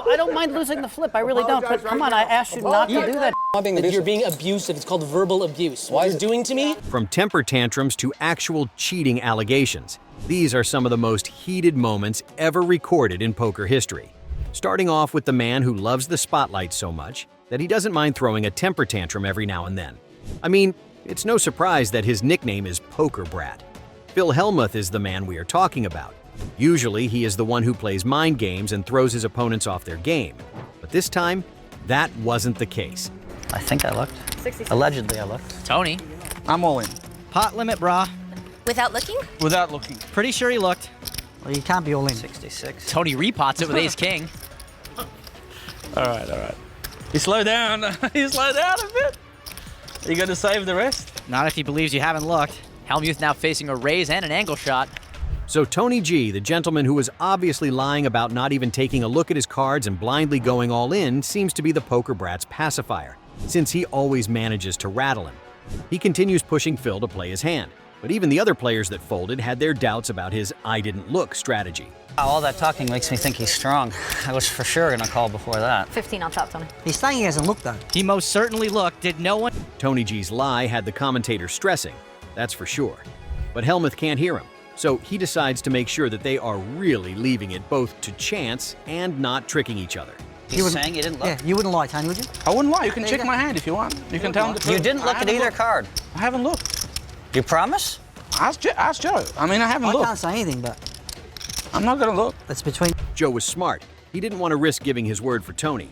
I don't mind losing the flip. I really don't. But come on, I asked you not to do that. You're being abusive. It's called verbal abuse. What you're doing to me? From temper tantrums to actual cheating allegations, these are some of the most heated moments ever recorded in poker history. Starting off with the man who loves the spotlight so much that he doesn't mind throwing a temper tantrum every now and then. I mean, it's no surprise that his nickname is Poker Brat. Phil Hellmuth is the man we are talking about. Usually, he is the one who plays mind games and throws his opponents off their game. But this time, that wasn't the case. I think I looked. 66. Allegedly, I looked. Tony. I'm all in. Pot limit, brah. Without looking? Without looking. Pretty sure he looked. Well, you can't be all in. 66. Tony repots it with ace king. All right. You slow down. You slow down a bit. You got to save the rest? Not if he believes you haven't looked. Hellmuth now facing a raise and an angle shot. So Tony G, the gentleman who was obviously lying about not even taking a look at his cards and blindly going all in, seems to be the Poker Brat's pacifier, since he always manages to rattle him. He continues pushing Phil to play his hand, but even the other players that folded had their doubts about his "I didn't look" strategy. All that talking makes me think he's strong. I was for sure gonna call before that. 15 on top, Tony. He's saying he hasn't looked, though. He most certainly looked. Did no one? Tony G's lie had the commentator stressing, that's for sure. But Hellmuth can't hear him, so he decides to make sure that they are really leaving it both to chance and not tricking each other. He's saying you didn't look? Yeah, you wouldn't lie, Tony, would you? I wouldn't lie. You can check my hand if you want. You can tell him the truth. You didn't look at either card. I haven't looked. You promise? Ask Joe. I mean, I haven't I looked. can't say anything, but I'm not going to look. that's between... Joe was smart. He didn't want to risk giving his word for Tony.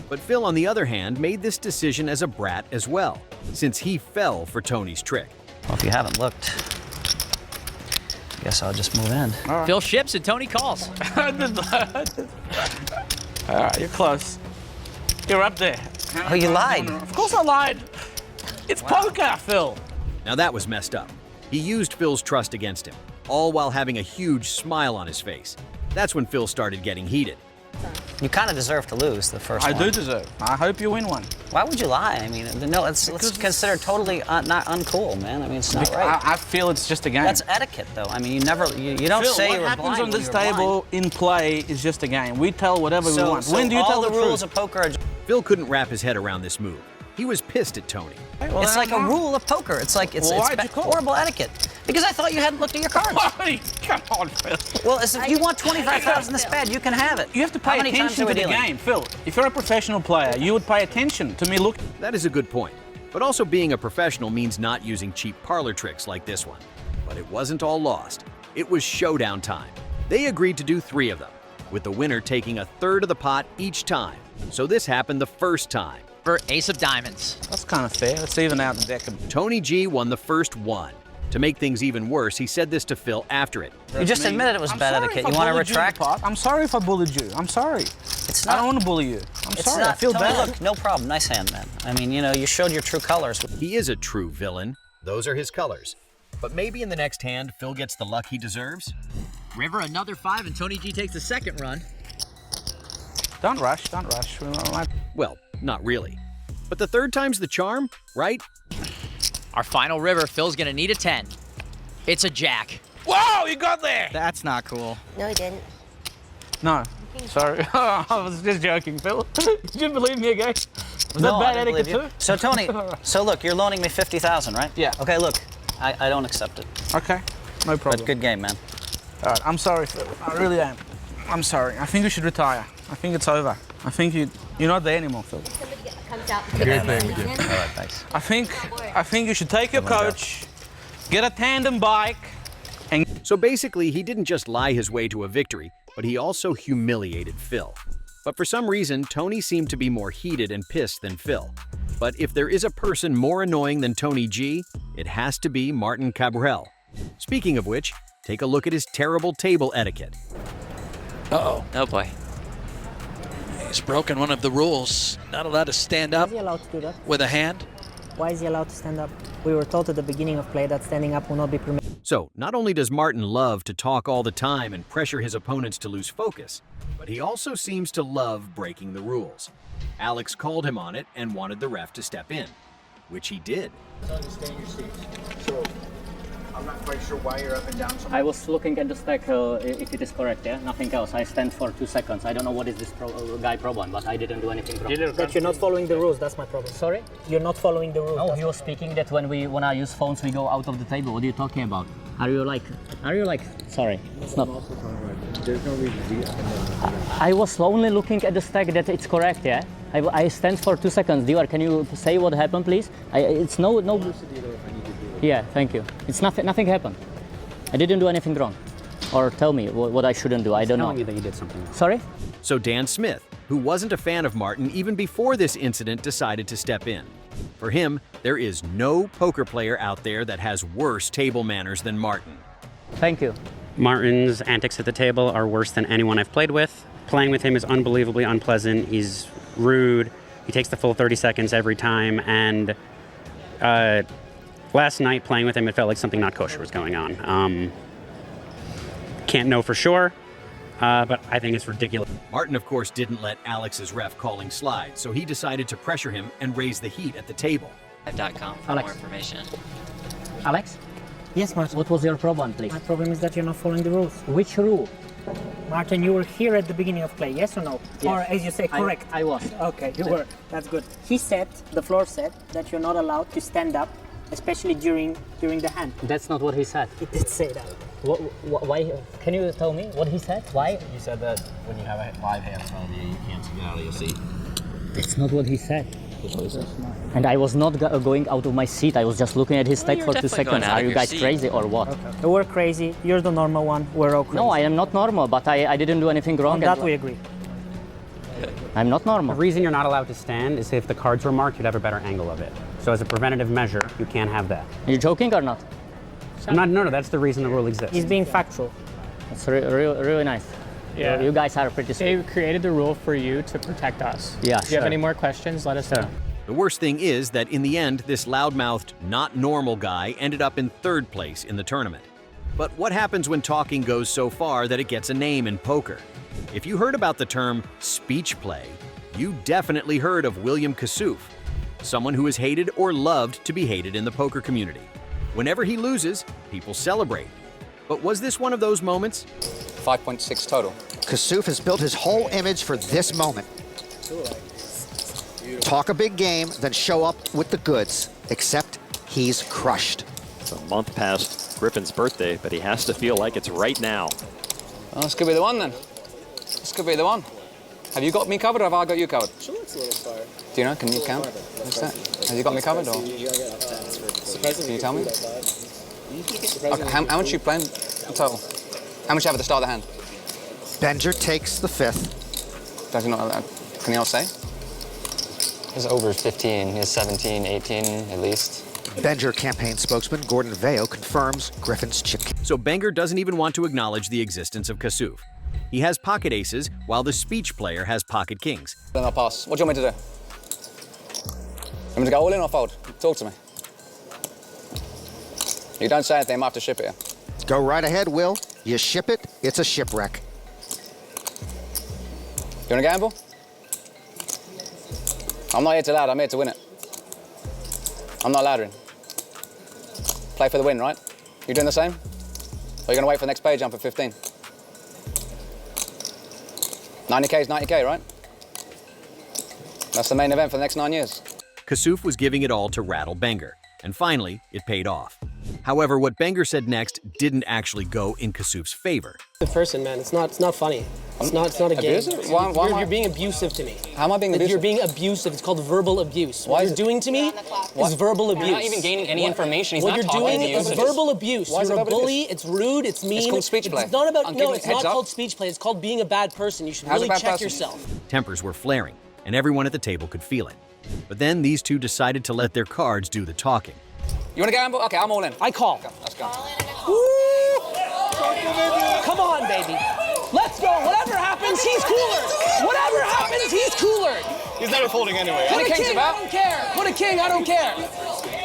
But Phil, on the other hand, made this decision as a brat as well, since he fell for Tony's trick. Well, if you haven't looked, I guess I'll just move in. Right. Phil ships and Tony calls. All right, you're close. You're up there. Oh, you lied. Of course I lied. It's poker, Phil. Now that was messed up. He used Phil's trust against him, all while having a huge smile on his face. That's when Phil started getting heated. You kind of deserve to lose the first I one. do deserve. I hope you win one. Why would you lie? I mean, no, it's considered totally not uncool, man. I mean, it's not right. I feel it's just a game. That's etiquette, though. I mean, you don't Phil, say what you were happens blind on when this you were table in play is just a game. We tell whatever we want. So When do you tell all the the rules truth? of poker are... Phil couldn't wrap his head around this move. He was pissed at Tony. Well, It's like a rule of poker. It's like it's why'd you call? horrible etiquette. Because I thought you hadn't looked at your cards. Come on, Phil. Well, if you want 25,000 this bad, you can have it. You have to How pay many times attention are we to the dealing? game, Phil. If you're a professional player, you would pay attention to me looking. That is a good point. But also being a professional means not using cheap parlor tricks like this one. But it wasn't all lost. It was showdown time. They agreed to do 3 of them, with the winner taking a third of the pot each time. So this happened the first time. For ace of diamonds. That's kind of fair. Let's even out the deck. Tony G won the first one. To make things even worse, he said this to Phil after it. You just admitted it was bad etiquette. You want to retract? I'm sorry if I bullied you. I'm sorry. It's I not. don't want to bully you. I'm It's sorry. not. I feel Tony, bad. Look, no problem. Nice hand, man. I mean, you showed your true colors. He is a true villain. Those are his colors. But maybe in the next hand, Phil gets the luck he deserves? River another 5 and Tony G takes the second run. Don't rush. Don't rush. Well, not really. But the third time's the charm, right? Our final river, Phil's gonna need a 10. It's a jack. Whoa, you got there. That's not cool. No, he didn't. No. Sorry. I was just joking, Phil. Did you believe me again? Was No, that I bad didn't etiquette believe you. too? So, Tony, look, you're loaning me 50,000, right? Yeah. Okay, look, I don't accept it. Okay. No problem. But good game, man. All right. I'm sorry, Phil. I really am. I'm sorry. I think you should retire. I think it's over. I think you're not there anymore, Phil. Comes out. All right, thanks. I think you should take your coach, get a tandem bike, and So basically, he didn't just lie his way to a victory, but he also humiliated Phil. But for some reason, Tony seemed to be more heated and pissed than Phil. But if there is a person more annoying than Tony G, it has to be Martin Cabral. Speaking of which, take a look at his terrible table etiquette. Uh-oh. Oh boy. He's broken one of the rules. Not allowed to stand up Is he allowed to do that? with a hand. Why is he allowed to stand up? We were told at the beginning of play that standing up will not be permitted. So, not only does Martin love to talk all the time and pressure his opponents to lose focus, but he also seems to love breaking the rules. Alex called him on it and wanted the ref to step in, which he did. Understand your seats. So I'm not quite sure why you're up and down so much. I was looking at the stack if it is correct, yeah? Nothing else. I stand for 2 seconds. I don't know what is this guy problem, but I didn't do anything wrong. That you're not following the rules, that's my problem. Sorry? You're not following the rules. No, he was speaking that when we wanna use phones, we go out of the table. What are you talking about? Are you like, sorry, it's not. There's no reason to be up and down. I was only looking at the stack that it's correct, yeah? I stand for 2 seconds. Dior, can you say what happened, please? It's no. Yeah, thank you. It's nothing happened. I didn't do anything wrong. Or tell me what I shouldn't do. I don't know. Telling you that you did something wrong. Sorry? So Dan Smith, who wasn't a fan of Martin even before this incident, decided to step in. For him, there is no poker player out there that has worse table manners than Martin. Thank you. Martin's antics at the table are worse than anyone I've played with. Playing with him is unbelievably unpleasant. He's rude. He takes the full 30 seconds every time. And last night, playing with him, it felt like something not kosher was going on. Can't know for sure, but I think it's ridiculous. Martin, of course, didn't let Alex's ref calling slide, so he decided to pressure him and raise the heat at the table. .com for more information. Alex? Yes, Martin. What was your problem, please? My problem is that you're not following the rules. Which rule? Martin, you were here at the beginning of play, yes or no? Yes. Or as you say, correct? I was. Okay, you were. That's good. He said, the floor said, that you're not allowed to stand up, especially during the hand. That's not what he said. He did say that. Why? Can you tell me what he said? Why? You said that when you have a live hand in front of you, you can't get out of your seat. That's not what he said. And I was not going out of my seat. I was just looking at his stack for 2 seconds. Are you guys crazy or what? Okay. We're crazy. You're the normal one. We're all crazy. No, I am not normal, but I didn't do anything wrong. On that we agree. I'm not normal. The reason you're not allowed to stand is if the cards were marked, you'd have a better angle of it. So as a preventative measure, you can't have that. Are you joking or not? No, that's the reason the rule exists. He's being factual. That's really nice. Yeah. You guys are pretty They created the rule for you to protect us. Yeah, If you have any more questions, let us know. The worst thing is that in the end, this loudmouthed, not normal guy ended up in 3rd place in the tournament. But what happens when talking goes so far that it gets a name in poker? If you heard about the term speech play, you definitely heard of William Kassouf, someone who is hated or loved to be hated in the poker community. Whenever he loses, people celebrate. But was this one of those moments? 5.6 total. Kassouf has built his whole image for this moment. Talk a big game, then show up with the goods, except he's crushed. It's a month past Griffin's birthday, but he has to feel like it's right now. Well, this could be the one then. This could be the one. Have you got me covered or have I got you covered? Sure, it's a little far. Do you know? Can you count? What's that? Have you got me covered or? Can you tell me? Okay, how much are you playing in total? How much you have at the start of the hand? Benger takes the 5th. Does he not? Can you all say? He's over 15. He's 17, 18 at least. Benger campaign spokesman Gordon Veo confirms Griffin's chip. So Benger doesn't even want to acknowledge the existence of Kassouf. He has pocket aces, while the speech player has pocket kings. Then I'll pass. What do you want me to do? You want me to go all in or fold? Talk to me. You don't say anything, I might have to ship it here. Go right ahead, Will. You ship it, it's a shipwreck. You want to gamble? I'm not here to ladder, I'm here to win it. I'm not laddering. Play for the win, right? You doing the same? Or are you going to wait for the next page jump at 15? 90K is 90K, right? That's the main event for the next 9 years. Kassouf was giving it all to rattle Benger, and finally, it paid off. However, what Benger said next didn't actually go in Kassouf's favor. The person, man, it's not funny. It's not a game. You're being abusive to me. How am I being abusive? You're being abusive. It's called verbal abuse. What you're doing to me is verbal abuse. You're not even gaining any information. He's what not you're talking doing to you. is verbal abuse. You're a bully. It's rude. It's mean. It's called speech play. It's not about. No, it's not up. called speech play. It's called being a bad person. You should How's really a bad check person? yourself. Tempers were flaring, and everyone at the table could feel it. But then these two decided to let their cards do the talking. You want to gamble? Okay, I'm all in. I call. Let's go. Come on, baby. Let's go. Whatever happens, he's cooler. Whatever happens, he's cooler. He's never folding anyway. Put a king, I don't care. Put a king, I don't care.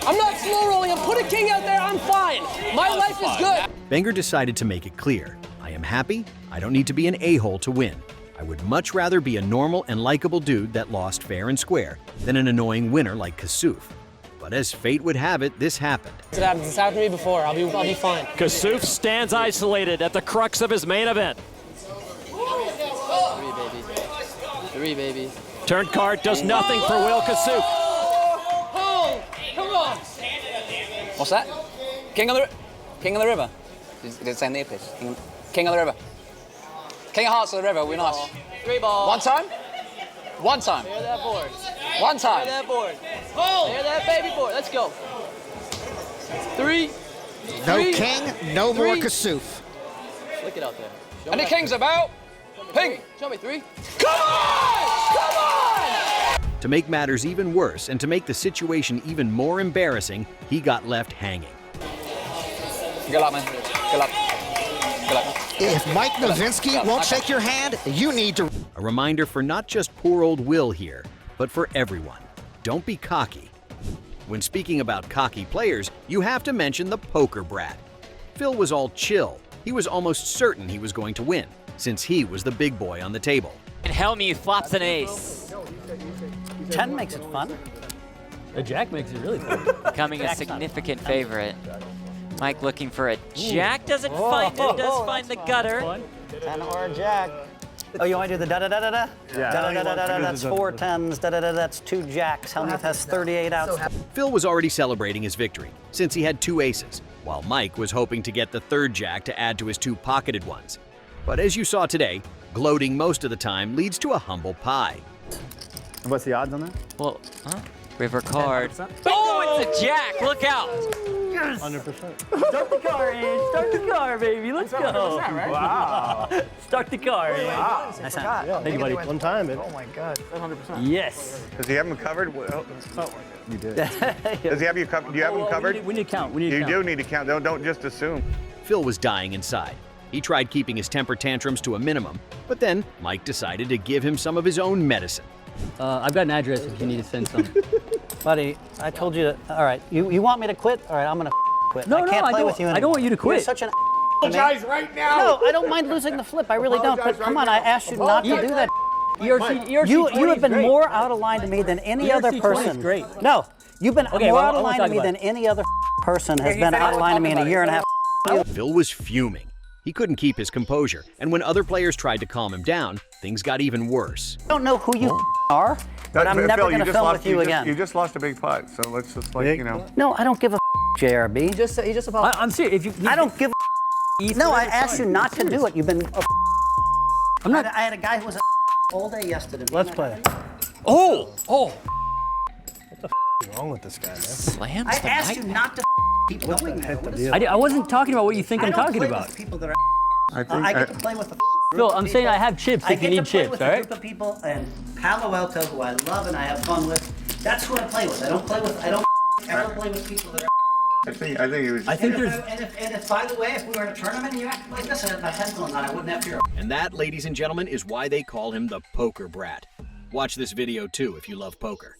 I'm not slow rolling him. Put a king out there, I'm fine. My life is good. Benger decided to make it clear. I am happy. I don't need to be an a-hole to win. I would much rather be a normal and likable dude that lost fair and square than an annoying winner like Kassouf. But But as fate would have it, this happened. It's happened to me before. I'll be fine. Kasuf stands isolated at the crux of his main event. 3, baby. 3, baby. Turn card does nothing for Will Kasuf. Oh, come on. What's that? King of the river. It's saying the pitch. King of the river. King of hearts of the river. We're nice. 3 ball. One time. One time. Clear that board. One time. Clear that board. Clear that baby board. Let's go. 3. No 3, king, no 3. more Kasuf. Flick it out there. Show Any me. kings about? Ping. Show me 3. Come on! Come on! To make matters even worse and to make the situation even more embarrassing, he got left hanging. Good luck, man. Good luck. Good luck. If Mike Nowitzki won't shake your hand, you need to... A reminder for not just poor old Will here, but for everyone. Don't be cocky. When speaking about cocky players, you have to mention the Poker Brat. Phil was all chill. He was almost certain he was going to win, since he was the big boy on the table. And Hellmuth flops an ace. 10 makes it fun. A jack makes it really fun. Becoming a significant favorite. Mike looking for a jack, doesn't find it, does find the gutter. 10 or a jack. Oh, you want to do the da-da-da-da-da? Yeah. Da-da-da-da-da, that's 4 10s, da-da-da, that's 2 jacks. Hellmuth has 38 outs. Phil was already celebrating his victory, since he had 2 aces, while Mike was hoping to get the 3rd jack to add to his 2 pocketed ones. But as you saw today, gloating most of the time leads to a humble pie. What's the odds on that? Well, river card. Oh, it's a jack, look out. Yes! 100%. Start the car, Ange. Start the car, baby. Let's go. 100%, right? Wow. Start the car, Ange. Wow. Nice Yeah, Thank you, buddy. One time, baby. Oh my God. 100%. Yes. Does he have him covered? You did. Does he have you covered? Do you have him covered? We need to count. You do need to count. Don't just assume. Phil was dying inside. He tried keeping his temper tantrums to a minimum, but then Mike decided to give him some of his own medicine. I've got an address if you need to send some. Buddy, I told you to, all right, you want me to quit? All right, I'm going to quit. No, I can't play with you anymore. I don't want you to quit. You're such an Apologize right now. No, I don't mind losing the flip. I really don't. But come on, I asked you not to do that. You have been more out of line to me than any other person. Great. No, you've been more out of line to me than any other person has been out of line to me in a year and a half. Phil was fuming. He couldn't keep his composure, and when other players tried to calm him down, things got even worse. I don't know who you are, but I'm never going to film with you again. You just lost a big pot, so let's just you know. No, I don't give a JRB. He just about. I'm serious. I don't give a No, I asked you not to do it. You've been I'm not. I had a guy who was all day yesterday. Let's play. Oh! What the is wrong with this guy, man? Slams I the asked mic. you not to keep going there. I wasn't talking about what you think I'm talking about. People that are, I get to play with the Phil, I'm saying I have chips if you need chips, all right? I get to play with a group of people and Palo Alto, who I love and I have fun with. That's who I play with. I don't ever play with people that are. I think it was. I think there's. And if, by the way, if we were in a tournament and you acted like this, I had my headphones on, I wouldn't have your. And that, ladies and gentlemen, is why they call him the Poker Brat. Watch this video too if you love poker.